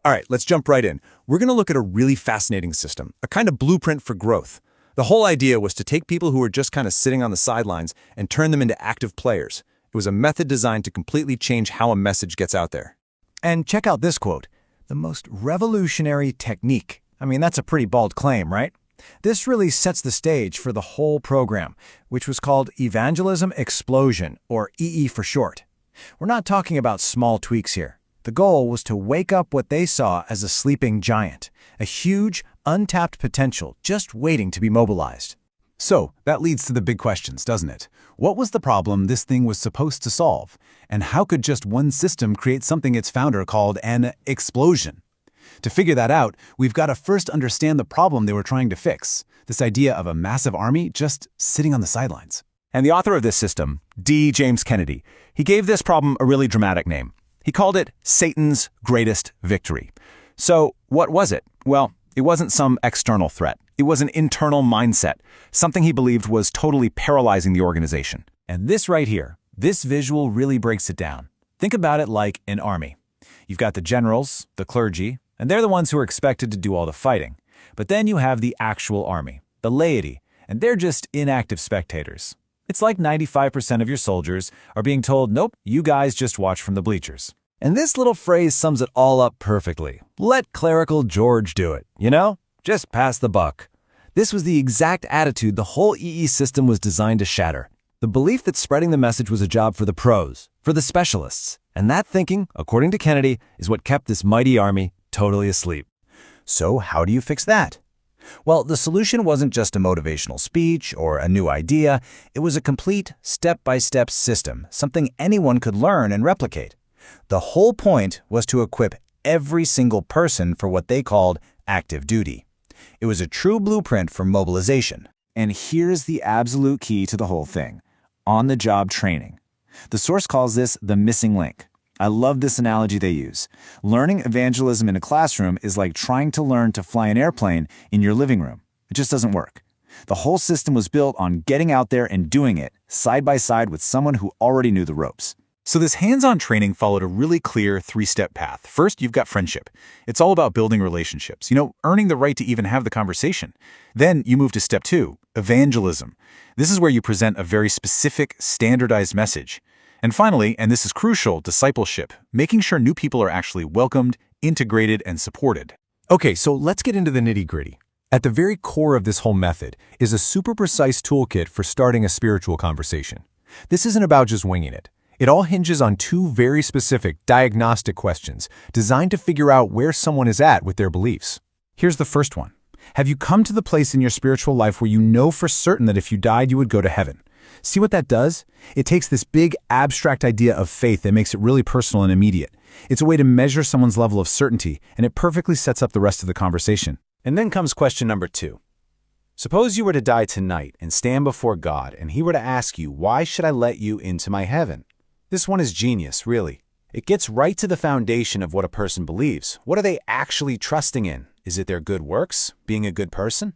All right, let's jump right in. We're going to look at a really fascinating system, a kind of blueprint for growth. The whole idea was to take people who were just kind of sitting on the sidelines and turn them into active players. It was a method designed to completely change how a message gets out there. And check out this quote, the most revolutionary technique. I mean, that's a pretty bold claim, right? This really sets the stage for the whole program, which was called Evangelism Explosion, or EE for short. We're not talking about small tweaks here. The goal was to wake up what they saw as a sleeping giant, a huge, untapped potential just waiting to be mobilized. So, that leads to the big questions, doesn't it? What was the problem this thing was supposed to solve? And how could just one system create something its founder called an explosion? To figure that out, we've got to first understand the problem they were trying to fix, this idea of a massive army just sitting on the sidelines. And the author of this system, D. James Kennedy, he gave this problem a really dramatic name. He called it Satan's greatest victory. So, what was it? Well, it wasn't some external threat. It was an internal mindset, something he believed was totally paralyzing the organization. And this right here, this visual really breaks it down. Think about it like an army. You've got the generals, the clergy, and they're the ones who are expected to do all the fighting. But then you have the actual army, the laity, and they're just inactive spectators. It's like 95% of your soldiers are being told, nope, you guys just watch from the bleachers. And this little phrase sums it all up perfectly. Let clerical George do it, you know? Just pass the buck. This was the exact attitude the whole EE system was designed to shatter. The belief that spreading the message was a job for the pros, for the specialists. And that thinking, according to Kennedy, is what kept this mighty army totally asleep. So how do you fix that? Well, the solution wasn't just a motivational speech or a new idea. It was a complete step-by-step system, something anyone could learn and replicate. The whole point was to equip every single person for what they called active duty. It was a true blueprint for mobilization. And here's the absolute key to the whole thing: on-the-job training. The source calls this the missing link. I love this analogy they use. Learning evangelism in a classroom is like trying to learn to fly an airplane in your living room. It just doesn't work. The whole system was built on getting out there and doing it, side by side with someone who already knew the ropes. So this hands-on training followed a really clear three-step path. First, you've got friendship. It's all about building relationships, earning the right to even have the conversation. Then you move to step 2, evangelism. This is where you present a very specific, standardized message. And finally, and this is crucial, discipleship, making sure new people are actually welcomed, integrated, and supported. Okay, so let's get into the nitty-gritty. At the very core of this whole method is a super precise toolkit for starting a spiritual conversation. This isn't about just winging it. It all hinges on 2 very specific diagnostic questions designed to figure out where someone is at with their beliefs. Here's the first one. Have you come to the place in your spiritual life where you know for certain that if you died, you would go to heaven? See what that does? It takes this big, abstract idea of faith and makes it really personal and immediate. It's a way to measure someone's level of certainty, and it perfectly sets up the rest of the conversation. And then comes question number 2. Suppose you were to die tonight and stand before God, and He were to ask you, why should I let you into my heaven? This one is genius, really. It gets right to the foundation of what a person believes. What are they actually trusting in? Is it their good works? Being a good person?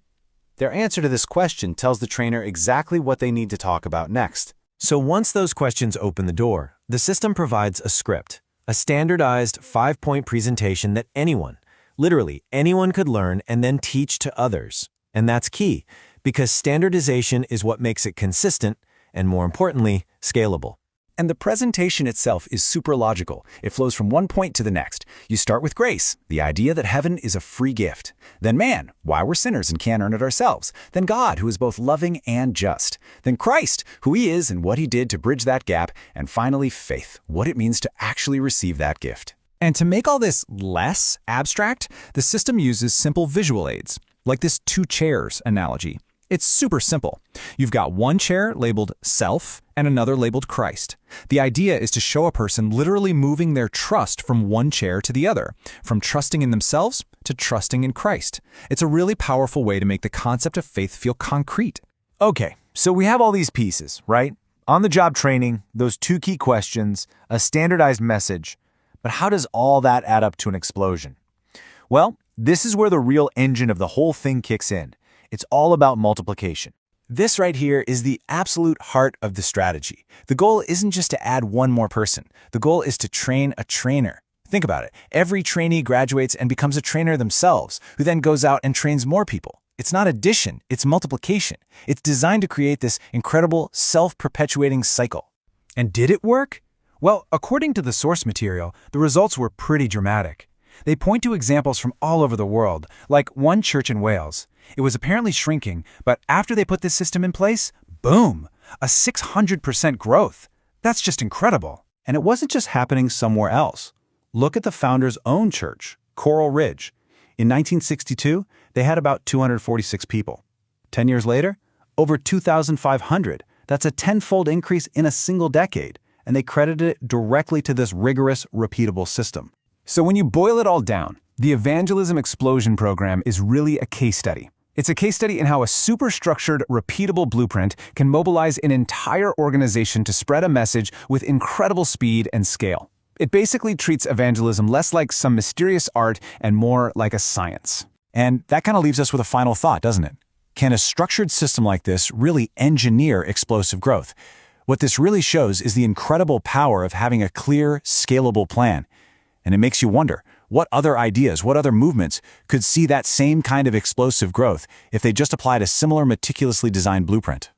Their answer to this question tells the trainer exactly what they need to talk about next. So once those questions open the door, the system provides a script, a standardized 5-point presentation that anyone, literally anyone, could learn and then teach to others. And that's key, because standardization is what makes it consistent and, more importantly, scalable. And the presentation itself is super logical. It flows from one point to the next. You start with grace, the idea that heaven is a free gift. Then man, why we're sinners and can't earn it ourselves. Then God, who is both loving and just. Then Christ, who He is and what He did to bridge that gap. And finally, faith, what it means to actually receive that gift. And to make all this less abstract, the system uses simple visual aids, like this 2 chairs analogy. It's super simple. You've got one chair labeled self and another labeled Christ. The idea is to show a person literally moving their trust from one chair to the other, from trusting in themselves to trusting in Christ. It's a really powerful way to make the concept of faith feel concrete. Okay, so we have all these pieces, right? On-the-job training, those 2 key questions, a standardized message. But how does all that add up to an explosion? Well, this is where the real engine of the whole thing kicks in. It's all about multiplication. This right here is the absolute heart of the strategy. The goal isn't just to add one more person. The goal is to train a trainer. Think about it. Every trainee graduates and becomes a trainer themselves, who then goes out and trains more people. It's not addition, it's multiplication. It's designed to create this incredible, self-perpetuating cycle. And did it work? Well, according to the source material, the results were pretty dramatic. They point to examples from all over the world, like one church in Wales. It was apparently shrinking, but after they put this system in place, boom, a 600% growth. That's just incredible. And it wasn't just happening somewhere else. Look at the founder's own church, Coral Ridge. In 1962, they had about 246 people. 10 years later, over 2,500. That's a tenfold increase in a single decade, and they credited it directly to this rigorous, repeatable system. So when you boil it all down, the Evangelism Explosion program is really a case study. It's a case study in how a superstructured, repeatable blueprint can mobilize an entire organization to spread a message with incredible speed and scale. It basically treats evangelism less like some mysterious art and more like a science. And that kind of leaves us with a final thought, doesn't it? Can a structured system like this really engineer explosive growth? What this really shows is the incredible power of having a clear, scalable plan. And it makes you wonder, what other ideas, what other movements could see that same kind of explosive growth if they just applied a similar meticulously designed blueprint?